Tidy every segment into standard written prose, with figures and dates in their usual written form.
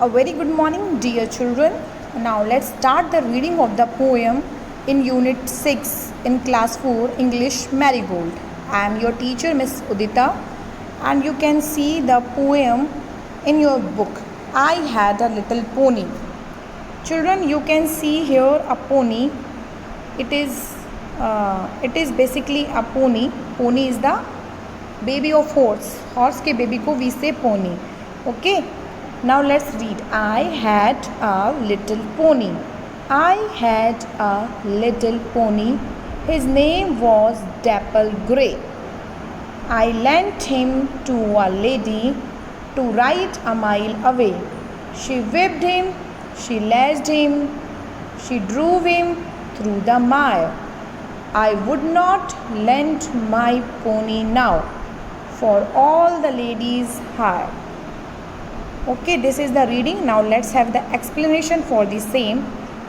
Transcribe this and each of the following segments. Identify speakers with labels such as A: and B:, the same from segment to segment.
A: A very good morning, dear children. Now let's start the reading of the poem in Unit 6 in Class 4 English Marigold. I am your teacher, Miss Udita, and you can see the poem in your book. I had a little pony. Children, you can see here a pony. It is basically a pony. Pony is the baby of horse. Horse के baby को we say pony. Okay. Now let's read. I had a little pony. I had a little pony. His name was Dapple Grey. I lent him to a lady to ride a mile away. She whipped him, she lashed him, she drove him through the mire. I would not lend my pony now, for all the ladies hire. Okay, this is the reading. Now let's have the explanation for the same.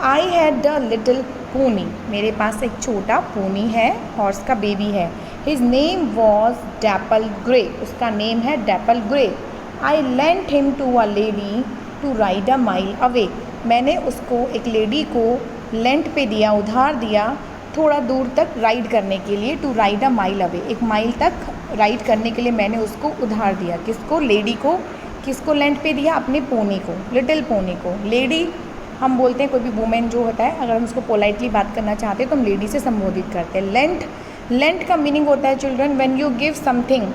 A: I had a little pony. मेरे पास एक छोटा pony है, horse का baby है. His name was Dapple Grey. उसका name है Dapple Grey. I lent him to a lady to ride a mile away. मैंने उसको एक लेडी को लेंट पे दिया, उधार दिया, थोड़ा दूर तक राइड करने के लिए. To ride a mile away, एक माइल तक राइड करने के लिए मैंने उसको उधार दिया. किसको? लेडी को. किसको लेंट पे दिया? अपने पोनी को, लिटिल पोनी को. लेडी हम बोलते हैं कोई भी वुमेन जो होता है, अगर हम उसको पोलाइटली बात करना चाहते हैं तो हम लेडी से संबोधित करते हैं. लेंट का मीनिंग होता है children when you give something.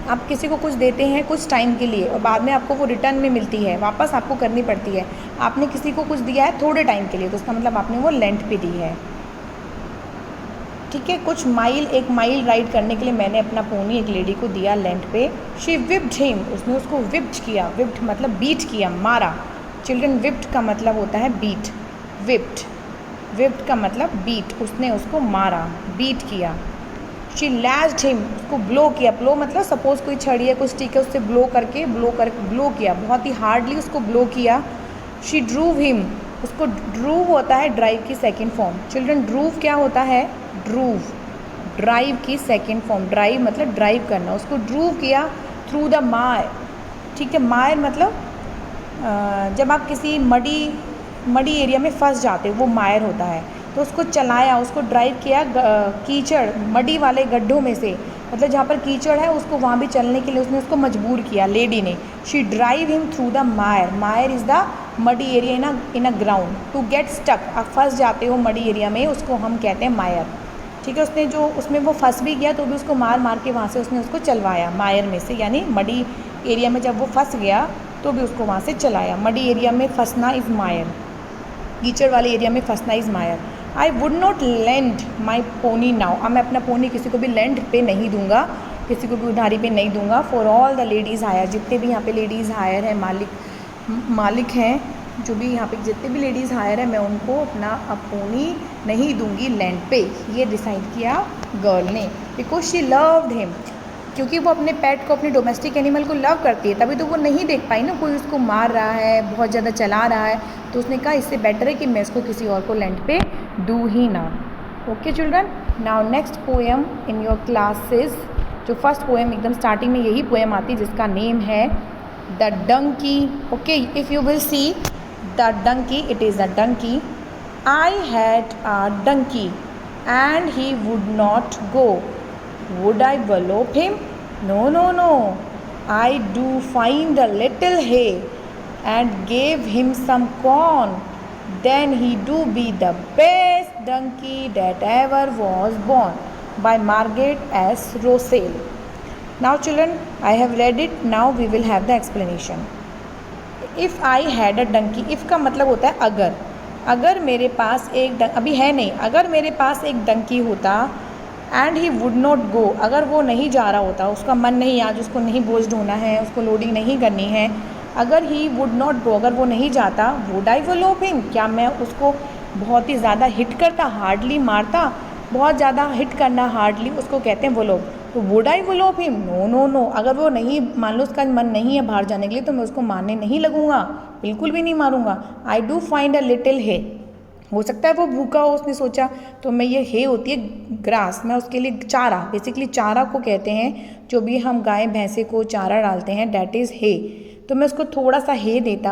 A: आप किसी को कुछ देते हैं कुछ टाइम के लिए और बाद में आपको वो रिटर्न में मिलती है, वापस आपको करनी पड़ती है. आपने किसी को कुछ दिया है थोड़े टाइम के लिए तो उसका मतलब आपने वो लेंट पे दी है. ठीक है. कुछ माइल, एक माइल राइड करने के लिए मैंने अपना पोनी एक लेडी को दिया लेंट पे. शी विप्ड हिम, उसने उसको विप्ड किया. विप्ड मतलब बीट किया, मारा. चिल्ड्रन, विप्ड का मतलब होता है बीट. विप्ड का मतलब बीट, उसने उसको मारा, बीट किया. शी लैश्ड हिम, उसको ब्लो किया. ब्लो मतलब सपोज कोई छड़ी है, कुछ स्टिक है, उससे ब्लो किया, बहुत ही हार्डली उसको ब्लो किया. शी ड्रूव हिम, उसको ड्रूव होता है ड्राइव की सेकेंड फॉर्म. चिल्ड्रन, ड्रूव क्या होता है? ड्रूव, ड्राइव की सेकेंड फॉर्म. ड्राइव मतलब ड्राइव करना. उसको ड्रूव किया थ्रू द मायर. ठीक है. मायर मतलब जब आप किसी मडी एरिया में फंस जाते हो वो मायर होता है. तो उसको चलाया, उसको ड्राइव किया कीचड़, मडी वाले गड्ढों में से, मतलब जहाँ पर कीचड़ है उसको वहाँ भी चलने के लिए उसने उसको मजबूर किया लेडी ने. She drive him through the mire. Mire is the muddy area in a ground. To get stuck, आप फंस जाते हो मडी एरिया में, उसको हम कहते हैं मायर. ठीक है. उसने जो उसमें वो फंस भी गया तो भी उसको मार के वहाँ से उसने उसको चलवाया मायर में से, यानी मडी एरिया में जब वो फंस गया तो भी उसको वहाँ से चलाया. मडी एरिया में फंसना इज़ मायर, कीचड़ वाले एरिया में फंसना is mire. I would not lend my pony now. अब मैं अपना पोनी किसी को भी लेंड पे नहीं दूंगा, किसी को भी उधारी पे नहीं दूंगा. For all the ladies here, जितने भी यहाँ पे लेडीज़ हायर हैं, मालिक हैं, जो भी यहाँ पे जितने भी लेडीज़ हायर है, मैं उनको अपना पोनी नहीं दूंगी लेंड पे. ये डिसाइड किया गर्ल ने. बिकॉज शी लव्ड हिम, क्योंकि वो अपने पेट को, अपने डोमेस्टिक एनिमल को लव करती है. तभी तो वो नहीं देख पाई ना कोई उसको मार रहा है, बहुत ज़्यादा चला रहा है, तो उसने कहा इससे बेटर है कि मैं इसको किसी और को लेंड पे दूँ ही ना. Okay children. Now next poem in your classes. जो फर्स्ट पोएम एकदम स्टार्टिंग में यही पोएम आती है जिसका नेम है the donkey. Okay, if you will see the donkey, it is a donkey. I had a donkey and he would not go. Would I wallop him? No, no, no. I do find a little hay and gave him some corn. Then he do be the best donkey that ever was born. By Margaret S. Rossell. Now children, I have read it. Now we will have the explanation. If I had a donkey, if का मतलब होता है अगर मेरे पास एक अभी है नहीं, अगर मेरे पास एक डंकी होता एंड ही वुड नॉट गो, अगर वो नहीं जा रहा होता, उसका मन नहीं, आज उसको नहीं बोझ ढोना है, उसको लोडिंग नहीं करनी है, अगर ही वुड नॉट गो, अगर वो नहीं जाता, वुड आई वलोप हिम, क्या मैं उसको बहुत ही ज़्यादा हिट करता, हार्डली मारता. बहुत ज़्यादा हिट करना, हार्डली, उसको कहते हैं वलोप. तो would I wallop him? No no no. अगर वो नहीं, मान लो उसका मन नहीं है बाहर जाने के लिए, तो मैं उसको मारने नहीं लगूंगा, बिल्कुल भी नहीं मारूंगा. I do find a little hay. हो सकता है वो भूखा हो, उसने सोचा, तो मैं ये हे होती है ग्रास, मैं उसके लिए चारा, बेसिकली चारा को कहते हैं, जो भी हम गाय भैंसे को चारा डालते हैं, डैट इज़ हे. तो मैं उसको थोड़ा सा हे देता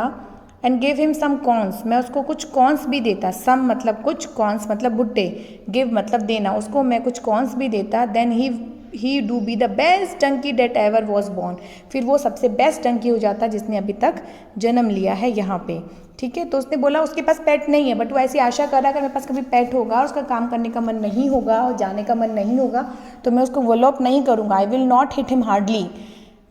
A: and give him some corns, मैं उसको कुछ कॉर्न्स भी देता, सम मतलब कुछ, कॉर्न्स मतलब भुट्टे, गिव मतलब देना, उसको मैं कुछ कॉर्न्स भी देता, then he do be the best donkey that ever was born, फिर वो सबसे बेस्ट डंकी हो जाता जिसने अभी तक जन्म लिया है यहाँ पे। ठीक है, तो उसने बोला उसके पास पेट नहीं है, बट वो ऐसी आशा कर रहा है कि मेरे पास कभी पेट होगा, उसका काम करने का मन नहीं होगा और जाने का मन नहीं होगा, तो मैं उसको वॉलोप नहीं करूँगा, I will not hit him hardly,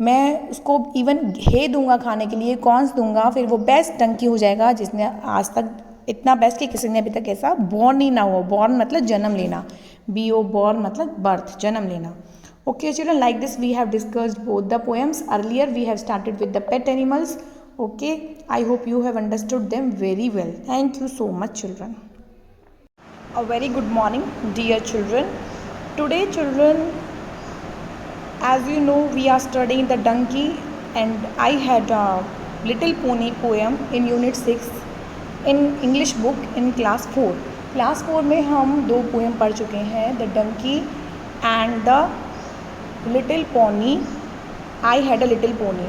A: मैं उसको इवन हे दूंगा खाने के लिए, कॉर्न्स दूंगा, फिर वो बेस्ट डंकी हो जाएगा जिसने आज तक इतना बेस्ट कि किसी ने अभी तक ऐसा बॉर्न ही ना हो। बॉर्न मतलब जन्म लेना, BO बॉर्न मतलब बर्थ, जन्म लेना। Okay children, like this we have discussed both the poems. Earlier we have started with the pet animals. Okay, I hope you have understood them very well. Thank you so much children. A very good morning dear children. Today children, as you know, we are studying the donkey, and I had a little pony poem in unit 6 in English book in class 4. Class 4 में हम 2 poem पढ़ चुके हैं, the donkey and the little pony. I had a little pony.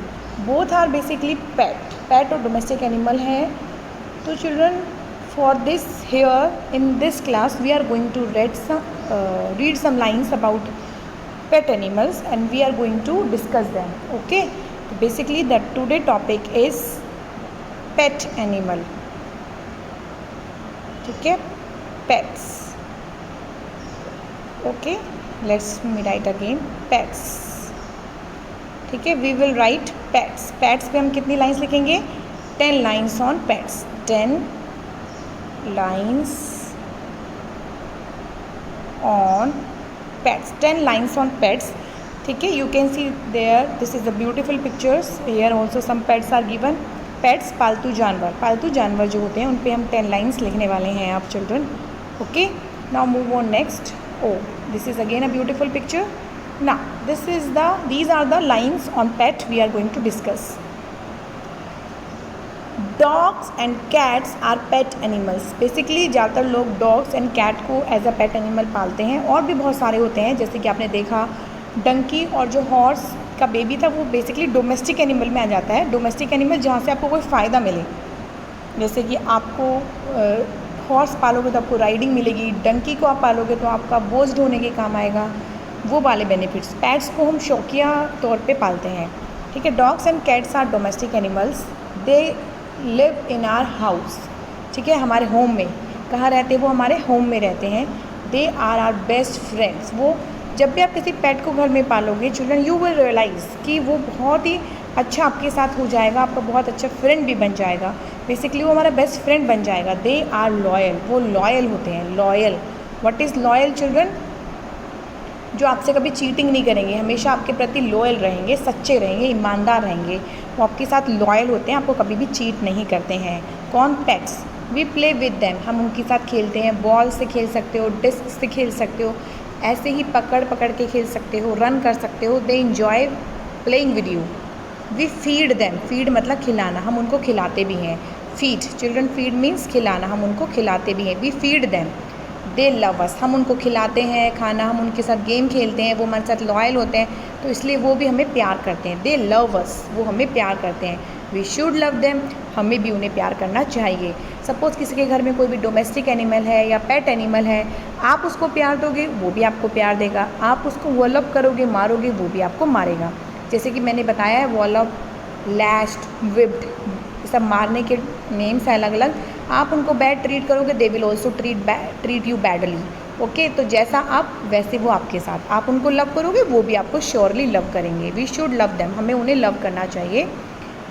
A: Both are basically pet और domestic animal हैं। तो children, for this here in this class we are going to read some lines about pet animals and we are going to discuss them. Okay, so basically that today topic is pet animal. ठीक है, pets. Okay, let's me write again pets. ठीक है, we will write pets. Pets पे हम कितनी lines लिखेंगे? 10 lines on pets. 10 lines on pets. 10 lines on pets. ठीक है, you can see there, this is the beautiful pictures. Here also some pets are given. Pets पालतू जानवर, पालतू जानवर जो होते हैं उन पे हम 10 lines लिखने वाले हैं आप children. Okay, now move on next. Oh, this is again a beautiful picture. Now these are the lines on pet we are going to discuss. Dogs and cats are pet animals. Basically ज़्यादातर लोग dogs and cat को as a pet animal पालते हैं, और भी बहुत सारे होते हैं, जैसे कि आपने देखा डंकी और जो हॉर्स का बेबी था वो बेसिकली डोमेस्टिक एनिमल में आ जाता है। डोमेस्टिक एनिमल जहाँ से आपको कोई फ़ायदा मिले, जैसे कि आपको हॉर्स पालोगे तो आपको राइडिंग मिलेगी, डंकी को आप पालोगे तो आपका बोझ ढोने के काम आएगा, वो वाले बेनिफिट्स। पैट्स को हम शौकिया तौर पे पालते हैं। ठीक है, dogs and cats are domestic animals, they live in our house. ठीक है, हमारे होम में, कहाँ रहते हैं वो? हमारे होम में रहते हैं। They are our best friends. वो जब भी आप किसी पेट को घर में पालोगे चिल्ड्रन, यू विल रियलाइज़ कि वो बहुत ही अच्छा आपके साथ हो जाएगा, आपका बहुत अच्छा फ्रेंड भी बन जाएगा। बेसिकली वो हमारा बेस्ट फ्रेंड बन जाएगा। दे आर लॉयल, वो लॉयल होते हैं। Loyal, what is loyal children? जो आपसे कभी चीटिंग नहीं करेंगे, हमेशा आपके प्रति लॉयल रहेंगे, सच्चे रहेंगे, ईमानदार रहेंगे, वो आपके साथ लॉयल होते हैं, आपको कभी भी चीट नहीं करते हैं। कौन? Pets. We play with them, हम उनके साथ खेलते हैं। बॉल से खेल सकते हो, डिस्क से खेल सकते हो, ऐसे ही पकड़ पकड़ के खेल सकते हो, रन कर सकते हो। They enjoy playing with you. We feed them, feed मतलब खिलाना, हम उनको खिलाते भी हैं। फीड चिल्ड्रन, फीड मीन्स खिलाना, हम उनको खिलाते भी हैं। We feed them. They love us, हम उनको खिलाते हैं खाना, हम उनके साथ गेम खेलते हैं, वो हमारे साथ लॉयल होते हैं, तो इसलिए वो भी हमें प्यार करते हैं। दे लव अस, वो हमें प्यार करते हैं। वी शुड लव देम, हमें भी उन्हें प्यार करना चाहिए। सपोज़ किसी के घर में कोई भी डोमेस्टिक एनिमल है या पेट एनिमल है, आप उसको प्यार दोगे वो भी आपको प्यार देगा, आप उसको वॉलअप करोगे, मारोगे, वो भी आपको मारेगा। जैसे कि मैंने बताया है, वॉलअप, लैश्ड, विप्ड, ये सब मारने के नेम्स हैं अलग अलग। आप उनको बैड ट्रीट करोगे, they will also treat you badly. Okay, तो जैसा आप वैसे वो आपके साथ। आप उनको लव करोगे, वो भी आपको श्योरली लव करेंगे। वी शुड लव देम, हमें उन्हें लव करना चाहिए।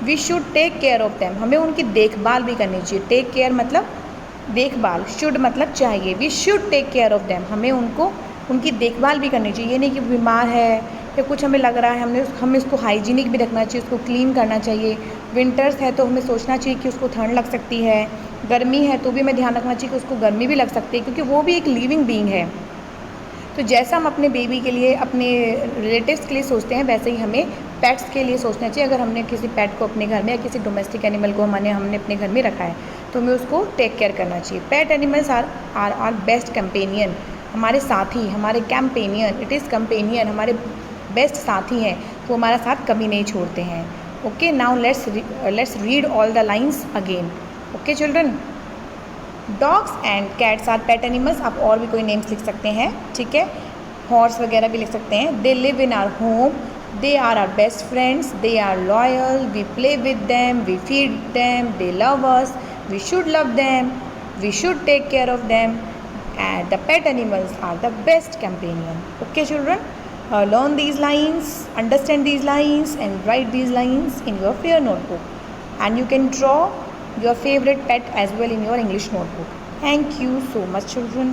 A: We should take care of them, हमें उनकी देखभाल भी करनी चाहिए। टेक केयर मतलब देखभाल, शुड मतलब चाहिए। We should take care of them, हमें उनकी देखभाल भी करनी चाहिए। ये नहीं कि बीमार है या कुछ हमें लग रहा है, हमें उसको हाइजीनिक भी रखना चाहिए, उसको क्लीन करना चाहिए। विंटर्स है तो हमें सोचना चाहिए कि उसको ठंड लग सकती है, गर्मी है तो भी हमें ध्यान रखना चाहिए कि उसको गर्मी भी लग सकती है, क्योंकि वो भी एक लिविंग बीइंग है। तो जैसा हम अपने बेबी के लिए, अपने रिलेटिव्स के लिए सोचते हैं, वैसे ही हमें पेट्स के लिए सोचना चाहिए। अगर हमने किसी पेट को अपने घर में या किसी डोमेस्टिक एनिमल को हमने अपने घर में रखा है तो हमें उसको टेक केयर करना चाहिए। Pet animals are best companion, हमारे साथी, हमारे कैम्पेनियन, इट इज़ कंपेनियन, हमारे बेस्ट साथी हैं, वो हमारा साथ कभी नहीं छोड़ते हैं। Okay, now let's read all the lines again. Okay children, dogs and cats are pet animals. आप और भी कोई नेम्स लिख सकते हैं, ठीक है. हॉर्स वगैरह भी लिख सकते हैं. They live in our home, they are our best friends, they are loyal, we play with them, we feed them, they love us, we should love them, we should take care of them, and the pet animals are the best companion. Okay children, learn these lines, understand these lines and write these lines in your fair notebook, and you can draw your favorite pet as well in your English notebook. Thank you so much children.